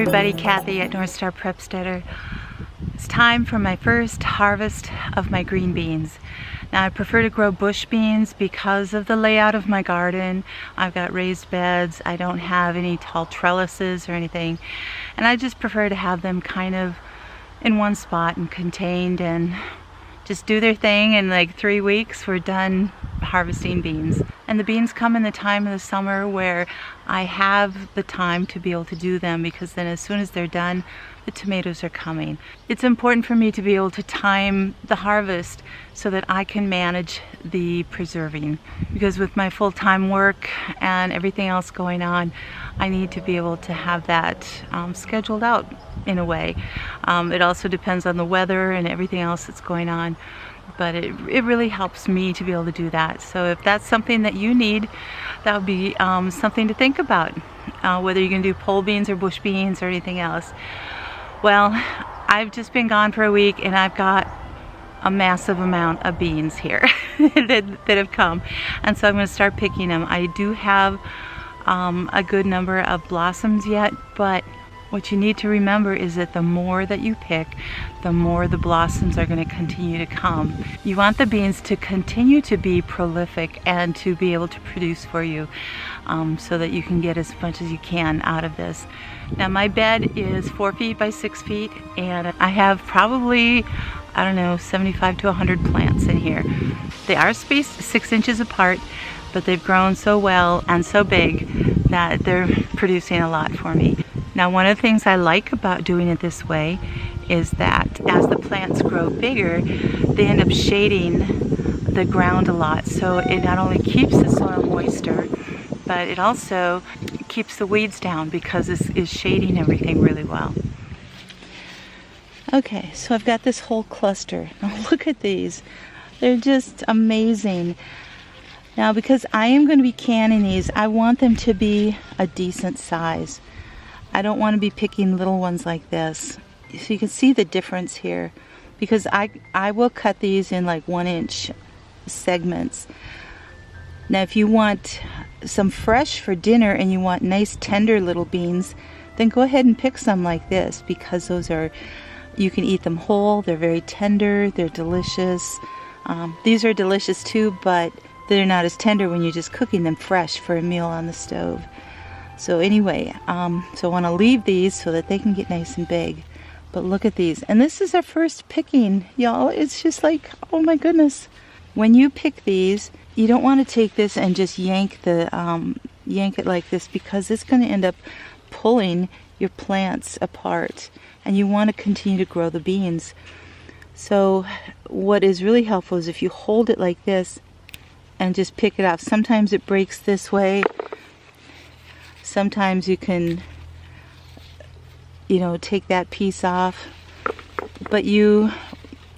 everybody, Kathy at Northstar Prepsteader. It's time for my first harvest of my green beans. Now I prefer to grow bush beans because of the layout of my garden. I've got raised beds, I don't have any tall trellises or anything, and I just prefer to have them kind of in one spot and contained and just do their thing. In like 3 weeks we're done harvesting beans. And the beans come in the time of the summer where I have the time to be able to do them, because then as soon as they're done, the tomatoes are coming. It's important for me to be able to time the harvest so that I can manage the preserving, because with my full-time work and everything else going on, I need to be able to have that scheduled out in a way. It also depends on the weather and everything else that's going on, but it really helps me to be able to do that. So if that's something that you need, that would be something to think about, whether you're going to do pole beans or bush beans or anything else. Well, I've just been gone for a week and I've got a massive amount of beans here that have come, and so I'm going to start picking them. I do have a good number of blossoms yet, but what you need to remember is that the more that you pick, the more the blossoms are going to continue to come. You want the beans to continue to be prolific and to be able to produce for you, so that you can get as much as you can out of this. Now my bed is 4 feet by 6 feet, and I have probably, I don't know, 75 to 100 plants in here. They are spaced 6 inches apart, but they've grown so well and so big that they're producing a lot for me. Now one of the things I like about doing it this way is that as the plants grow bigger, they end up shading the ground a lot. So it not only keeps the soil moister, but it also keeps the weeds down because it's shading everything really well. Okay, so I've got this whole cluster. Now look at these. They're just amazing. Now because I am going to be canning these, I want them to be a decent size. I don't want to be picking little ones like this. So you can see the difference here, because I will cut these in like 1-inch segments. Now if you want some fresh for dinner and you want nice tender little beans, then go ahead and pick some like this, because those are, you can eat them whole, they're very tender, they're delicious. These are delicious too, but they're not as tender when you're just cooking them fresh for a meal on the stove. So anyway, so I want to leave these so that they can get nice and big. But look at these. And this is our first picking, y'all. It's just like, oh my goodness. When you pick these, you don't want to take this and just yank it like this, because it's going to end up pulling your plants apart. And you want to continue to grow the beans. So what is really helpful is if you hold it like this and just pick it off. Sometimes it breaks this way. Sometimes you can, take that piece off, but you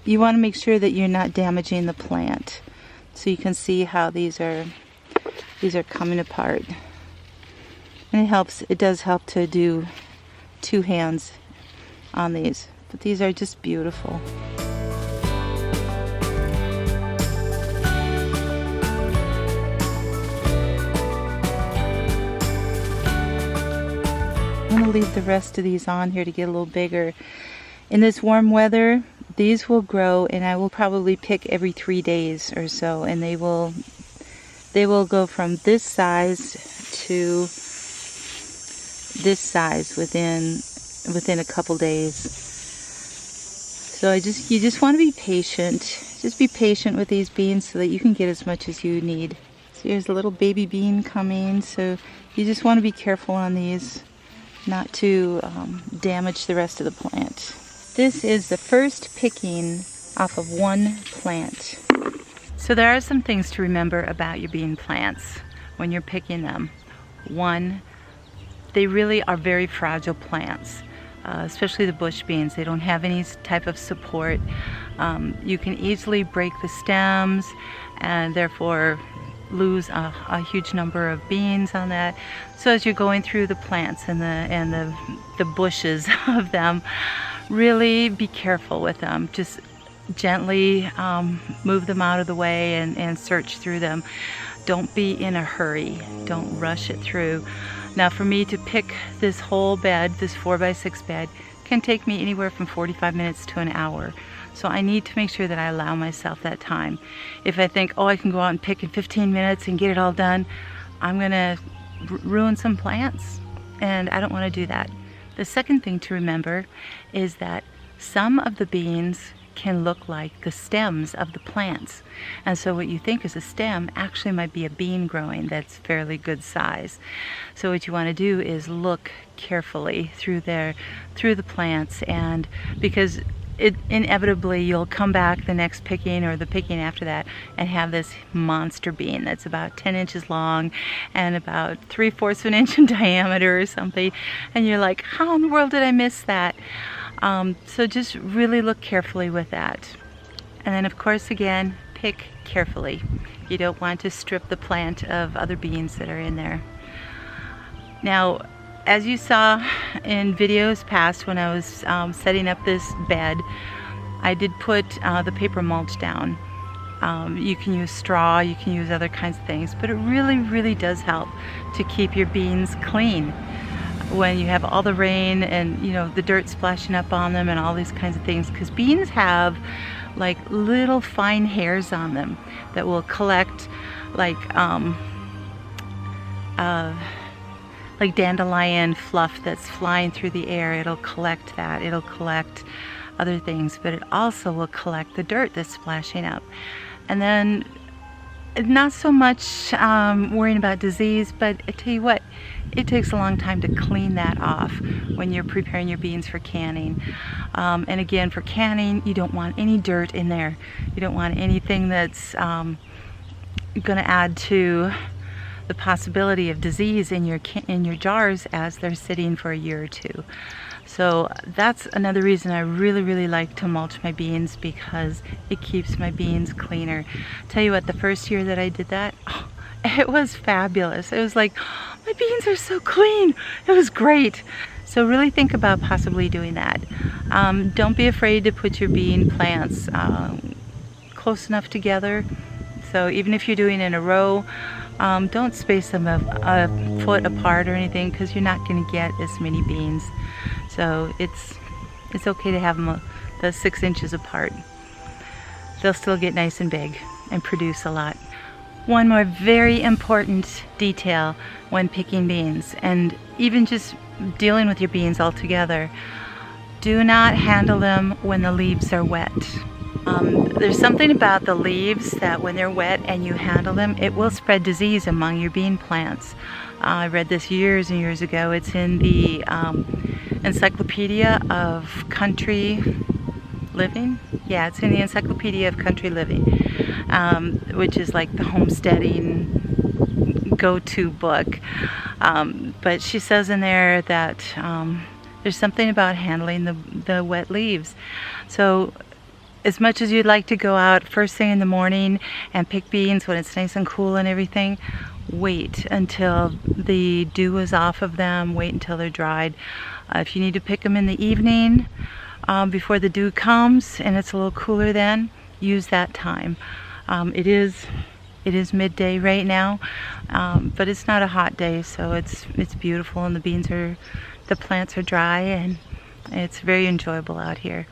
want to make sure that you're not damaging the plant. So you can see how these are coming apart. And it does help to do 2 hands on these, but these are just beautiful. I'm going to leave the rest of these on here to get a little bigger. In this warm weather, these will grow, and I will probably pick every 3 days or so, and they will go from this size to this size within a couple days. So you just want to be patient. Just be patient with these beans so that you can get as much as you need. So here's a little baby bean coming, so you just want to be careful on these, not to damage the rest of the plant. This is the first picking off of one plant. So there are some things to remember about your bean plants when you're picking them. One, they really are very fragile plants, especially the bush beans. They don't have any type of support. You can easily break the stems and therefore lose a huge number of beans on that. So as you're going through the plants and the bushes of them, really be careful with them. Just gently move them out of the way and search through them. Don't be in a hurry. Don't rush it through. Now for me to pick this whole bed, this 4x6 bed, can take me anywhere from 45 minutes to an hour. So I need to make sure that I allow myself that time. If I think, oh, I can go out and pick in 15 minutes and get it all done, I'm gonna ruin some plants, and I don't want to do that. The second thing to remember is that some of the beans can look like the stems of the plants, and so what you think is a stem actually might be a bean growing that's fairly good size. So what you want to do is look carefully through the plants, and because inevitably you'll come back the next picking or the picking after that and have this monster bean that's about 10 inches long and about 3/4 of an inch in diameter or something, and you're like, how in the world did I miss that? So just really look carefully with that. And then of course, again, pick carefully. You don't want to strip the plant of other beans that are in there. Now, as you saw in videos past when I was setting up this bed, I did put the paper mulch down. You can use straw, you can use other kinds of things, but it really does help to keep your beans clean when you have all the rain and the dirt splashing up on them and all these kinds of things, because beans have like little fine hairs on them that will collect like dandelion fluff that's flying through the air. It'll collect that. It'll collect other things, but it also will collect the dirt that's splashing up. And then not so much worrying about disease, but I tell you what, it takes a long time to clean that off when you're preparing your beans for canning. And again, for canning, you don't want any dirt in there. You don't want anything that's going to add to the possibility of disease in your jars as they're sitting for a year or two. So that's another reason I really like to mulch my beans, because it keeps my beans cleaner. Tell you what, the first year that I did that, oh, it was fabulous. It was like, oh, my beans are so clean. It was great. So really think about possibly doing that. Don't be afraid to put your bean plants close enough together. So even if you're doing in a row, don't space them a foot apart or anything, because you're not going to get as many beans. So it's okay to have them the 6 inches apart. They'll still get nice and big and produce a lot. One more very important detail when picking beans, and even just dealing with your beans altogether: do not handle them when the leaves are wet. There's something about the leaves that when they're wet and you handle them, it will spread disease among your bean plants. I read this years and years ago. It's in the Encyclopedia of Country Living. Yeah, it's in the Encyclopedia of Country Living, which is like the homesteading go-to book. But she says in there that there's something about handling the wet leaves. So as much as you'd like to go out first thing in the morning and pick beans when it's nice and cool and everything, wait until the dew is off of them. Wait until they're dried. If you need to pick them in the evening before the dew comes and it's a little cooler, then use that time. It is midday right now, but it's not a hot day, so it's beautiful, and the plants are dry, and it's very enjoyable out here.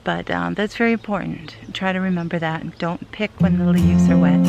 But that's very important. Try to remember that. Don't pick when the leaves are wet.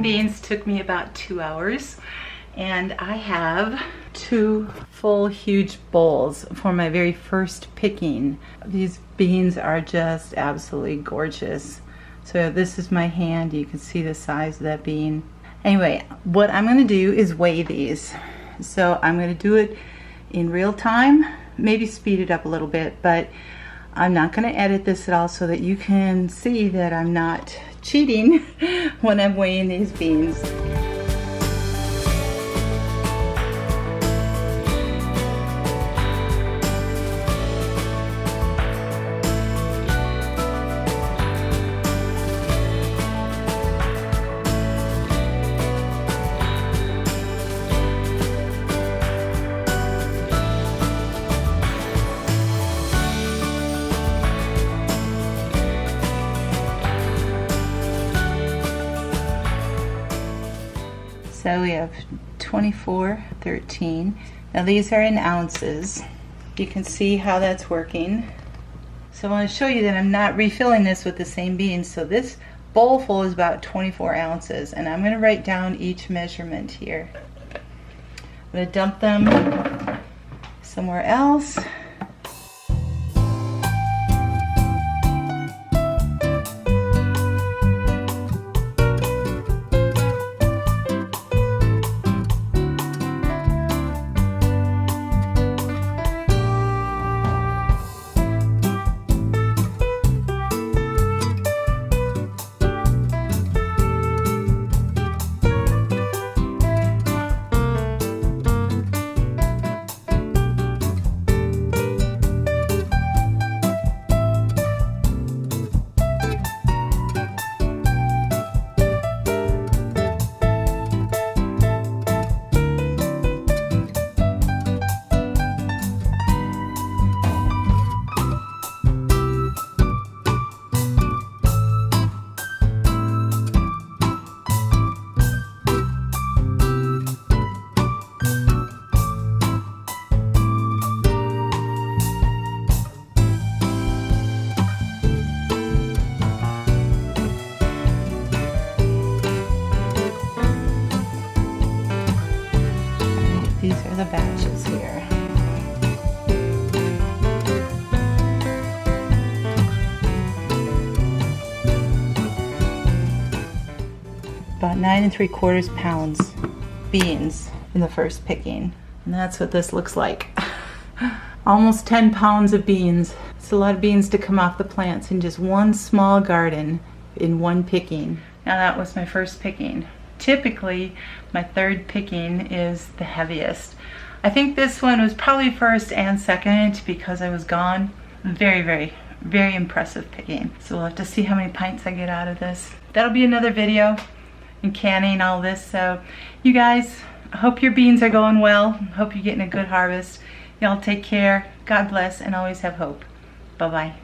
beans took me about 2 hours, and I have 2 full huge bowls for my very first picking. These beans are just absolutely gorgeous. So this is my hand. You can see the size of that bean. Anyway, what I'm going to do is weigh these. So I'm going to do it in real time, maybe speed it up a little bit, but I'm not going to edit this at all so that you can see that I'm not cheating when I'm weighing these beans. So we have 24.13. Now these are in ounces. You can see how that's working. So I want to show you that I'm not refilling this with the same beans. So this bowl full is about 24 ounces, and I'm going to write down each measurement here. I'm going to dump them somewhere else. These are the batches here. About 9 3/4 pounds beans in the first picking. And that's what this looks like. Almost 10 pounds of beans. It's a lot of beans to come off the plants in just one small garden in one picking. Now that was my first picking. Typically, my third picking is the heaviest. I think this one was probably first and second because I was gone. Very, very, very impressive picking. So we'll have to see how many pints I get out of this. That'll be another video in canning all this. So you guys, I hope your beans are going well. Hope you're getting a good harvest. Y'all take care. God bless, and always have hope. Bye-bye.